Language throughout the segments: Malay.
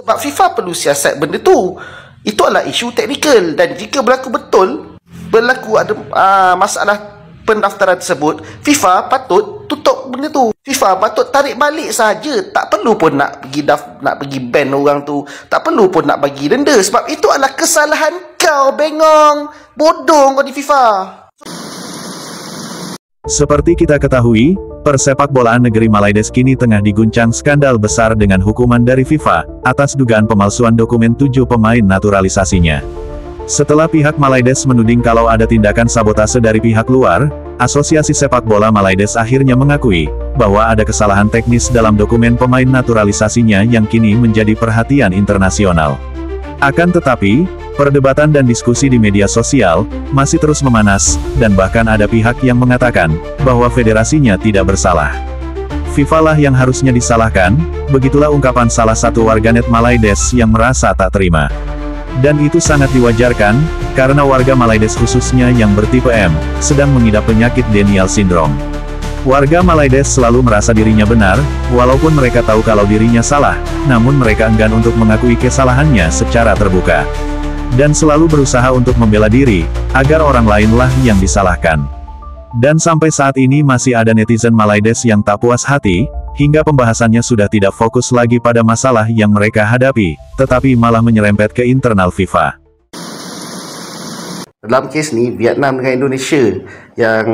Sebab FIFA perlu siasat benda tu. Itu adalah isu teknikal, dan jika berlaku ada masalah pendaftaran tersebut, FIFA patut tutup benda tu. FIFA patut tarik balik saja. Tak perlu pun nak pergi ban orang tu. Tak perlu pun nak bagi denda, sebab itu adalah kesalahan kau, bengong. Bodoh kau di FIFA. Seperti kita ketahui, persepak bolaan negeri Malaides kini tengah diguncang skandal besar dengan hukuman dari FIFA atas dugaan pemalsuan dokumen 7 pemain naturalisasinya. Setelah pihak Malaides menuding kalau ada tindakan sabotase dari pihak luar, Asosiasi Sepak Bola Malaides akhirnya mengakui bahwa ada kesalahan teknis dalam dokumen pemain naturalisasinya yang kini menjadi perhatian internasional. Akan tetapi, perdebatan dan diskusi di media sosial masih terus memanas, dan bahkan ada pihak yang mengatakan bahwa federasinya tidak bersalah. FIFA lah yang harusnya disalahkan, begitulah ungkapan salah satu warganet Malaides yang merasa tak terima. Dan itu sangat diwajarkan, karena warga Malaides khususnya yang bertipe M, sedang mengidap penyakit Denial Syndrome. Warga Malaides selalu merasa dirinya benar, walaupun mereka tahu kalau dirinya salah, namun mereka enggan untuk mengakui kesalahannya secara terbuka. Dan selalu berusaha untuk membela diri, agar orang lainlah yang disalahkan. Dan sampai saat ini masih ada netizen Malaides yang tak puas hati, hingga pembahasannya sudah tidak fokus lagi pada masalah yang mereka hadapi, tetapi malah menyerempet ke internal FIFA. Dalam kes ni, Vietnam dengan Indonesia yang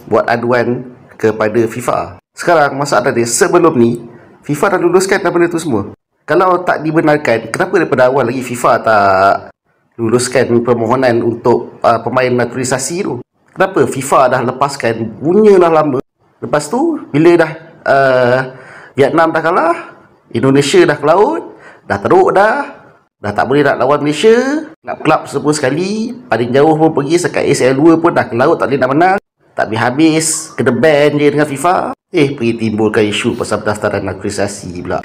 buat aduan kepada FIFA. Sekarang masalah dia, sebelum ni FIFA dah luluskan benda tu semua. Kalau tak dibenarkan, kenapa daripada awal lagi FIFA tak luluskan permohonan untuk pemain naturalisasi tu? Kenapa FIFA dah lepaskan, punya dah lama. Lepas tu, bila dah Vietnam dah kalah, Indonesia dah ke laut, dah teruk dah tak boleh nak lawan Malaysia, klub-klub semua sekali, paling jauh pun pergi, sekat ACL2 pun dah ke laut, tak boleh nak menang. Tak habis, kena ban je dengan FIFA. Pergi timbulkan isu pasal pendaftaran naturalisasi pula.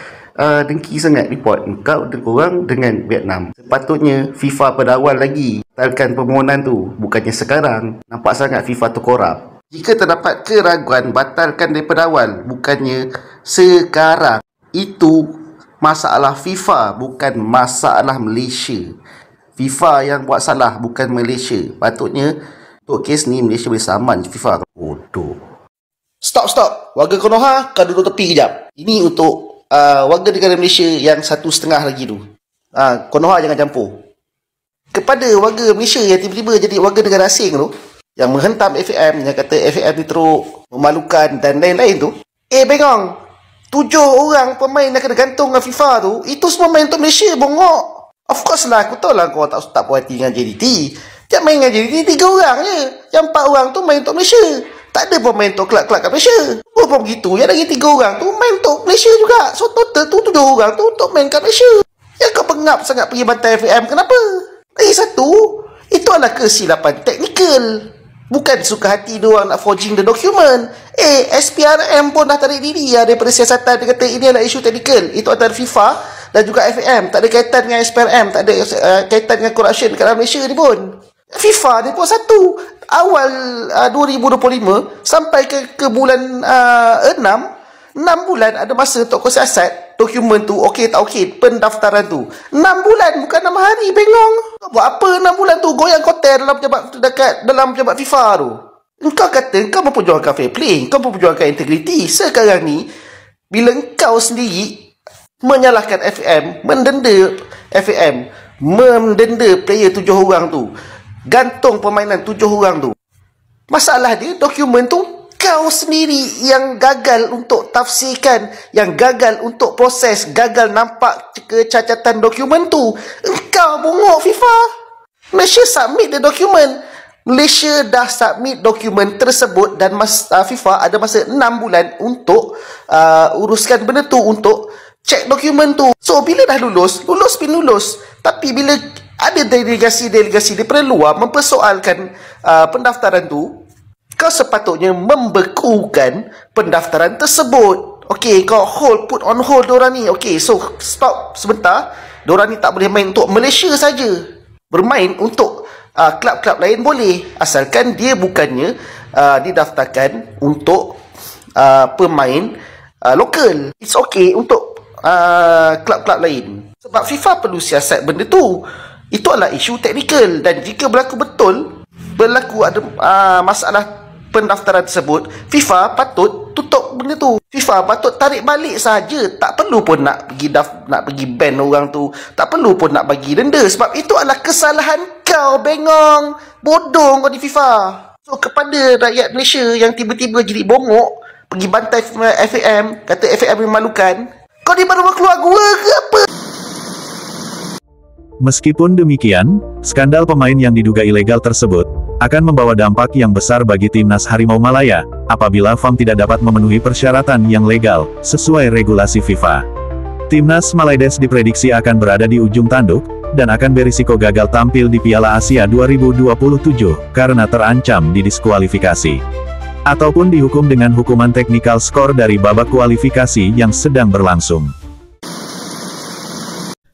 Dengki sangat report kau korang dengan Vietnam. Sepatutnya FIFA pada awal lagi batalkan permohonan tu, bukannya sekarang. Nampak sangat FIFA tu korup. Jika terdapat keraguan, batalkan daripada awal, bukannya sekarang. Itu masalah FIFA, bukan masalah Malaysia. FIFA yang buat salah, bukan Malaysia. Patutnya untuk kes ni Malaysia boleh saman FIFA. Bodoh. Stop. Warga Konoha, kau duduk tepi kejap. Ini untuk warga negara Malaysia yang 1.5 lagi tu. Konoha jangan campur. Kepada warga Malaysia yang tiba-tiba jadi warga negara asing tu, yang menghentam FAM, yang kata FAM ni teruk, memalukan dan lain-lain tu. Bengong. 7 orang pemain yang kena gantung dengan FIFA tu, itu semua main untuk Malaysia, bongok. Of course lah, aku tahu lah kau tak puas hati dengan JDT. Dia main dengan JDT 3 orang je. Yang 4 orang tu main untuk Malaysia. Tak ada pun main untuk kelab-kelab kat Malaysia. Oh pun begitu. Yang lagi 3 orang tu main untuk Malaysia juga. So total tu 7 orang tu untuk main kat Malaysia. Yang kau pengap sangat pergi bantai FAM. Kenapa? Lagi satu, itu adalah kesilapan teknikal. Bukan suka hati diorang nak forging the document. SPRM pun dah tarik diri daripada siasatan. Dia kata ini adalah isu teknikal. Itu antara FIFA dan juga FAM. Tak ada kaitan dengan SPRM. Tak ada kaitan dengan corruption kat dalam Malaysia ni pun. FIFA ni pun satu. Awal 2025 sampai ke bulan 6 bulan ada masa untuk kau siasat dokumen tu okey tak okey, pendaftaran tu 6 bulan, bukan 6 hari. Bengong. Buat apa 6 bulan tu? Goyang kotel dalam pejabat FIFA tu. Engkau kata engkau memperjuangkan fair play, engkau memperjuangkan integriti. Sekarang ni bila engkau sendiri menyalahkan FAM, mendenda FAM, mendenda player 7 orang tu, gantung permainan 7 orang tu. Masalah dia, dokumen tu kau sendiri yang gagal untuk tafsirkan, yang gagal untuk proses, gagal nampak kecacatan dokumen tu. Engkau bongok FIFA. Malaysia submit the document. Malaysia dah submit dokumen tersebut dan FIFA ada masa 6 bulan untuk uruskan benda tu, untuk cek dokumen tu. So bila dah lulus pin lulus. Tapi bila ada delegasi daripada luar mempersoalkan pendaftaran tu, kau sepatutnya membekukan pendaftaran tersebut. Okey, kau put on hold diorang ni. Okey, so stop sebentar. Diorang ni tak boleh main untuk Malaysia saja. Bermain untuk klub-klub lain boleh, asalkan dia bukannya didaftarkan untuk pemain lokal. It's okay untuk klub-klub lain. Sebab FIFA perlu siasat benda tu. Itu adalah isu teknikal, dan jika berlaku ada masalah pendaftaran tersebut, FIFA patut tutup benda tu. FIFA patut tarik balik saja. Tak perlu pun nak pergi ban orang tu. Tak perlu pun nak bagi denda, sebab itu adalah kesalahan kau, bengong. Bodoh kau di FIFA. So kepada rakyat Malaysia yang tiba-tiba jadi bongok, pergi bantai FAM, kata FAM memalukan, kau ni baru keluar gua ke apa? Meskipun demikian, skandal pemain yang diduga ilegal tersebut akan membawa dampak yang besar bagi Timnas Harimau Malaya apabila FAM tidak dapat memenuhi persyaratan yang legal sesuai regulasi FIFA. Timnas Malaides diprediksi akan berada di ujung tanduk dan akan berisiko gagal tampil di Piala Asia 2027 karena terancam didiskualifikasi ataupun dihukum dengan hukuman technical score dari babak kualifikasi yang sedang berlangsung.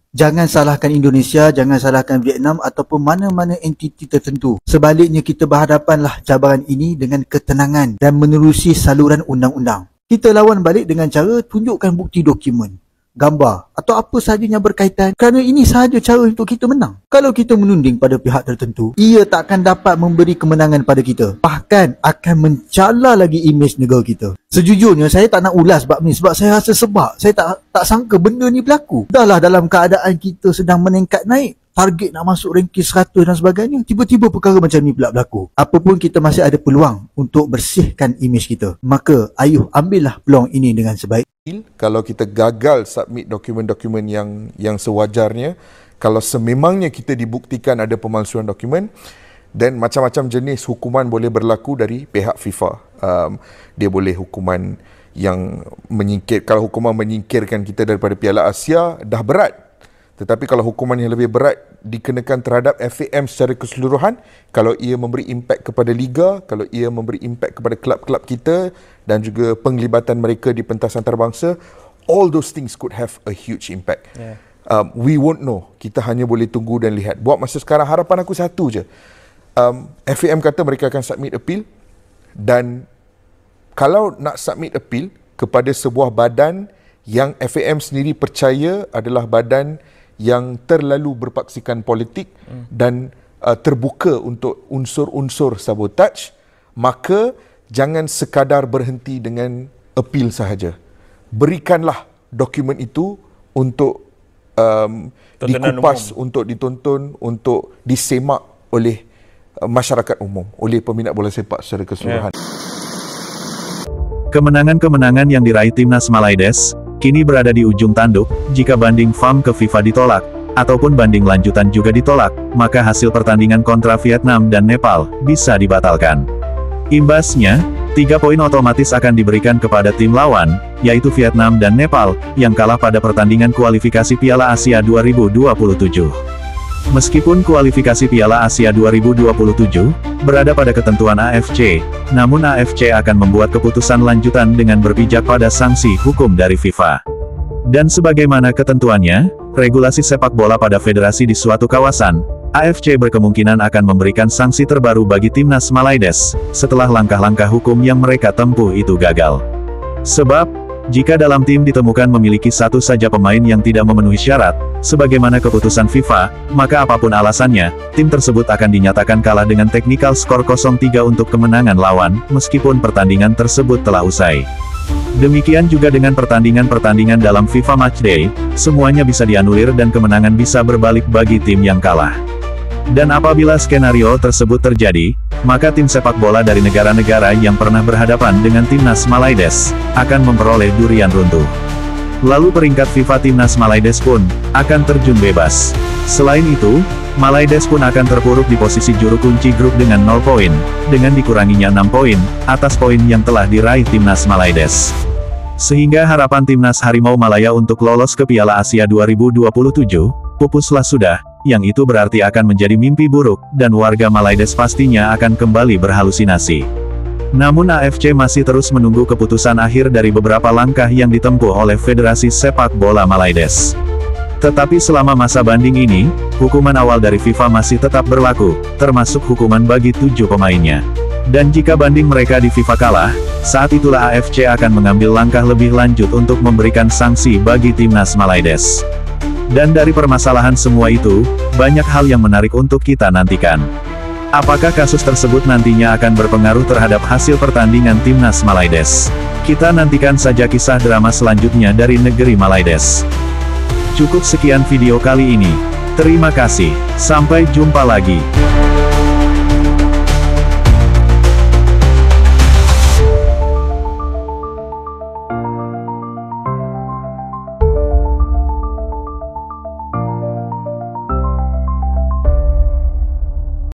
Jangan salahkan Indonesia, jangan salahkan Vietnam ataupun mana-mana entiti tertentu. Sebaliknya kita berhadapanlah cabaran ini dengan ketenangan dan menerusi saluran undang-undang. Kita lawan balik dengan cara tunjukkan bukti dokumen, gambar atau apa sahaja yang berkaitan, kerana ini sahaja cara untuk kita menang. Kalau kita menunding pada pihak tertentu, ia takkan dapat memberi kemenangan pada kita, bahkan akan mencala lagi imej negara kita. Sejujurnya saya tak nak ulas bab ni sebab saya rasa sebab saya tak sangka benda ni berlaku. Dahlah dalam keadaan kita sedang meningkat naik, target nak masuk ranking 100 dan sebagainya, tiba-tiba perkara macam ni pula berlaku. Apapun kita masih ada peluang untuk bersihkan imej kita, maka ayuh ambillah peluang ini dengan sebaik. Kalau kita gagal submit dokumen-dokumen yang sewajarnya, kalau sememangnya kita dibuktikan ada pemalsuan dokumen, dan macam-macam jenis hukuman boleh berlaku dari pihak FIFA. Dia boleh hukuman yang menyingkir, kalau hukuman menyingkirkan kita daripada Piala Asia dah berat. Tetapi kalau hukuman yang lebih berat dikenakan terhadap FAM secara keseluruhan, kalau ia memberi impak kepada Liga, kalau ia memberi impak kepada kelab-kelab kita dan juga penglibatan mereka di pentas antarabangsa, all those things could have a huge impact. We won't know. Kita hanya boleh tunggu dan lihat. Buat masa sekarang, harapan aku satu je. FAM kata mereka akan submit appeal, dan kalau nak submit appeal kepada sebuah badan yang FAM sendiri percaya adalah badan yang terlalu berpaksikan politik dan terbuka untuk unsur-unsur sabotaj, maka jangan sekadar berhenti dengan appeal sahaja. Berikanlah dokumen itu untuk dikupas, untuk ditonton, untuk disemak oleh masyarakat umum, oleh peminat bola sepak secara keseluruhan. Kemenangan-kemenangan yang diraih Timnas Malaides kini berada di ujung tanduk. Jika banding FAM ke FIFA ditolak, ataupun banding lanjutan juga ditolak, maka hasil pertandingan kontra Vietnam dan Nepal bisa dibatalkan. Imbasnya, 3 poin otomatis akan diberikan kepada tim lawan, yaitu Vietnam dan Nepal, yang kalah pada pertandingan kualifikasi Piala Asia 2027. Meskipun kualifikasi Piala Asia 2027 berada pada ketentuan AFC, namun AFC akan membuat keputusan lanjutan dengan berpijak pada sanksi hukum dari FIFA. Dan sebagaimana ketentuannya, regulasi sepak bola pada federasi di suatu kawasan, AFC berkemungkinan akan memberikan sanksi terbaru bagi Timnas Malaides, setelah langkah-langkah hukum yang mereka tempuh itu gagal. Sebab, jika dalam tim ditemukan memiliki satu saja pemain yang tidak memenuhi syarat, sebagaimana keputusan FIFA, maka apapun alasannya, tim tersebut akan dinyatakan kalah dengan technical skor 0-3 untuk kemenangan lawan, meskipun pertandingan tersebut telah usai. Demikian juga dengan pertandingan-pertandingan dalam FIFA Matchday, semuanya bisa dianulir dan kemenangan bisa berbalik bagi tim yang kalah. Dan apabila skenario tersebut terjadi, maka tim sepak bola dari negara-negara yang pernah berhadapan dengan Timnas Malaides akan memperoleh durian runtuh. Lalu peringkat FIFA Timnas Malaides pun akan terjun bebas. Selain itu, Malaides pun akan terpuruk di posisi juru kunci grup dengan 0 poin, dengan dikuranginya 6 poin atas poin yang telah diraih Timnas Malaides. Sehingga harapan Timnas Harimau Malaya untuk lolos ke Piala Asia 2027 pupuslah sudah, yang itu berarti akan menjadi mimpi buruk, dan warga Malaides pastinya akan kembali berhalusinasi. Namun AFC masih terus menunggu keputusan akhir dari beberapa langkah yang ditempuh oleh Federasi Sepak Bola Malaides. Tetapi selama masa banding ini, hukuman awal dari FIFA masih tetap berlaku, termasuk hukuman bagi 7 pemainnya. Dan jika banding mereka di FIFA kalah, saat itulah AFC akan mengambil langkah lebih lanjut untuk memberikan sanksi bagi timnas Malaides. Dan dari permasalahan semua itu, banyak hal yang menarik untuk kita nantikan. Apakah kasus tersebut nantinya akan berpengaruh terhadap hasil pertandingan timnas Malaides? Kita nantikan saja kisah drama selanjutnya dari negeri Malaides. Cukup sekian video kali ini. Terima kasih. Sampai jumpa lagi.